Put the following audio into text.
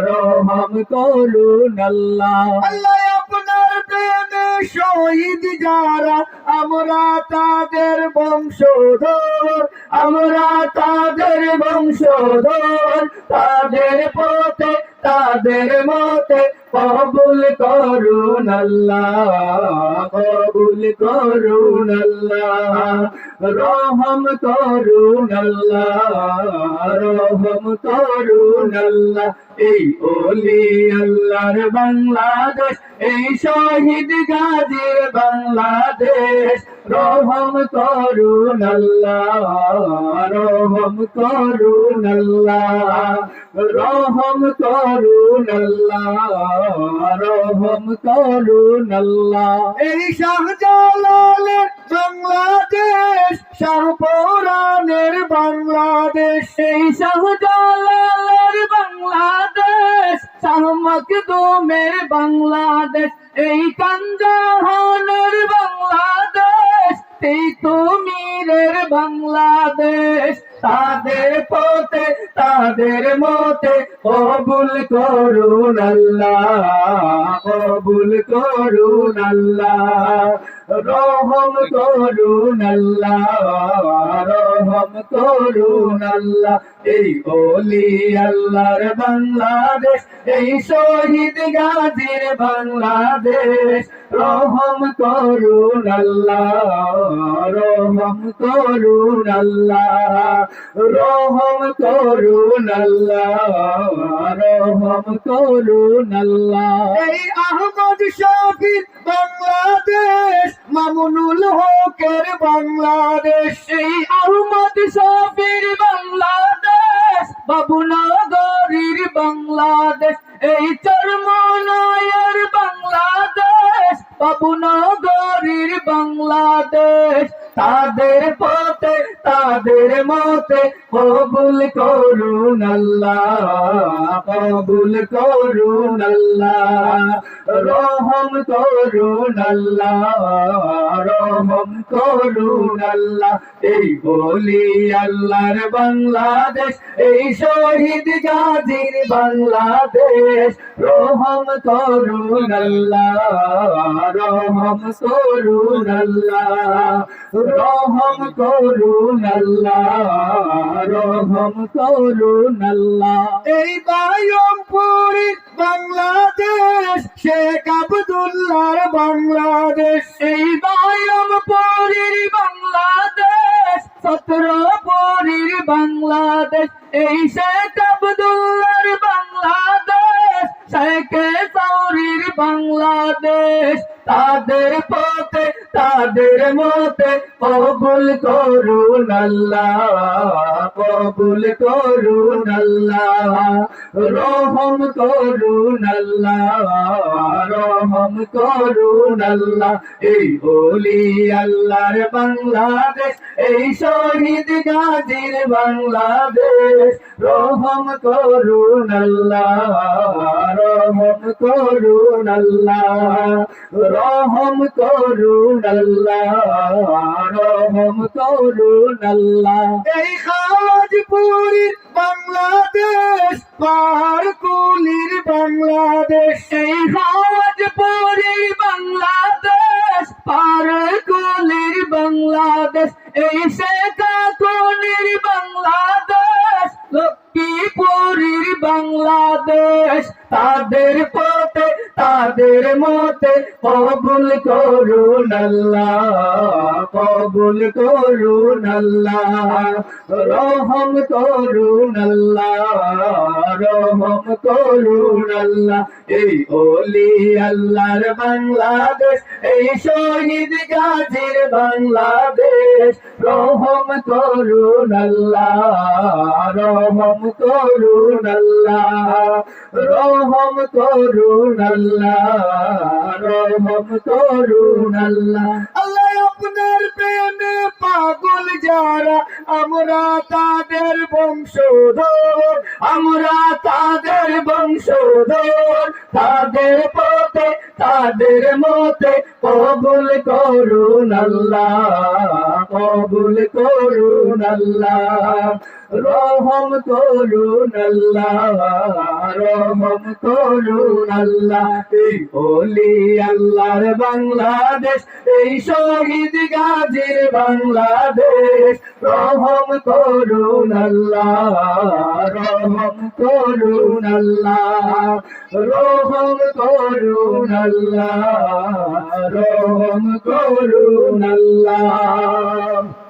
রহম করুন আল্লাহ। আল্লাহ আপনার প্রেমে শহীদ যারা আমরা তাদের বংশধর, আমরা তাদের বংশধর, তাদের পথে তাদের মতে কবুল করুন আল্লাহ, কবুল করুন আল্লাহ, রহম করুন আল্লাহ, রহম করুন আল্লাহ। এই ওলি আল্লাহর বাংলাদেশ, এই শহীদ গাজীর বাংলাদেশ, রহম করুন আল্লাহ, রহম করুন আল্লাহ, রহম করুন আল্লাহ, রহম করুন আল্লাহ। এই শাহজালালের বাংলাদেশ, শাহপরানের বাংলাদেশ, এই শাহজালালের বাংলাদেশ, শাহ মখদুমের বাংলাদেশ, এই কানজাহানের বাংলাদেশ, তিতুমীরের বাংলাদেশ, তাদের পথে তাদের মতে কবুল করুন আল্লাহ, কবুল করুন আল্লাহ, রহম করুন আল্লাহ, রহম করুন আল্লাহ। এই ওলি আল্লাহর বাংলাদেশ, এই শহীদ গাজীর বাংলাদেশ, রহম করুন আল্লাহ, রহম করুন আল্লাহ, রহম করুন আল্লাহ, রহম করুন আল্লাহ। এই আহমদ শফির বাংলাদেশ, মামুনুল হকের বাংলাদেশ, এই আহমদ শফির বাংলাদেশ, বাবুনগরীর বাংলাদেশ, এই চরমনায়ের বাংলাদেশ, বাবুনগরীর বাংলাদেশ, তাদের পথে তাদের মতে কবুল করুন আল্লাহ, কবুল করুন আল্লাহ, রহম করুন আল্লাহ, রহম করুন আল্লাহ। এই বলি আল্লাহর বাংলাদেশ, এই শহীদ গাজীর বাংলাদেশ, রহম করুন আল্লাহ, রহম করুন আল্লাহ, রহম করুন আল্লাহ, রহম করুন আল্লাহ। এই বায়মপুরীর বাংলাদেশ, শেখ আব্দুল্লাহর বাংলাদেশ, এই বায়মপুরীর বাংলাদেশ, সতেরোপুরীর বাংলাদেশ, এই শেখ আব্দুল্লাহর বাংলাদেশ, শেখ সৌরির বাংলাদেশ, তাদের পথে তাদের মতে কবুল করুন আল্লাহ, কবুল করুন আল্লাহ, রহম করুন আল্লাহ, রহম করুন আল্লাহ। এই ওলি আল্লাহর বাংলাদেশ, এই শহীদ গাজীর বাংলাদেশ, রহম করুন আল্লাহ, রহম করুন আল্লাহ, রহম করুন আল্লাহ, রহম করুন আল্লাহ। এই খাওয়াজপুরীর বাংলাদেশ, পাহাড়কুলির বাংলাদেশ, এই খাওয়াজপুরীর বাংলাদেশ, পাহাড়কুলির বাংলাদেশ, এই শেখাকুনির বাংলাদেশ, লক্ষ্মীপুরীর বাংলাদেশ, তাদের পথে তাদের মতে কবুল করুন আল্লাহ, কবুল করুন আল্লাহ, রহম করুন আল্লাহ, রহম করুন আল্লাহ। এই ওলি আল্লাহর বাংলাদেশ, এই শহীদ গাজীর বাংলাদেশ, রহম করুন আল্লাহ, রহম করুন আল্লাহ, রহম করুন আল্লাহ, রহম করুন আল্লাহ। আল্লাহ আপনার প্রেমে পাগল যারা আমরা তাদের বংশধর, আমরা তাদের বংশধর, তাদের পথে তাদের মতে কবুল করুন আল্লাহ, কবুল করুন আল্লাহ, রহম করুন আল্লাহ, রহম করুন আল্লাহ। এই ওলি আল্লাহর বাংলাদেশ, এই শহীদ গাজীর বাংলাদেশ, রহম করুন আল্লাহ, রহম করুন আল্লাহ, রহম করুন আল্লাহ, রহম করুন আল্লাহ।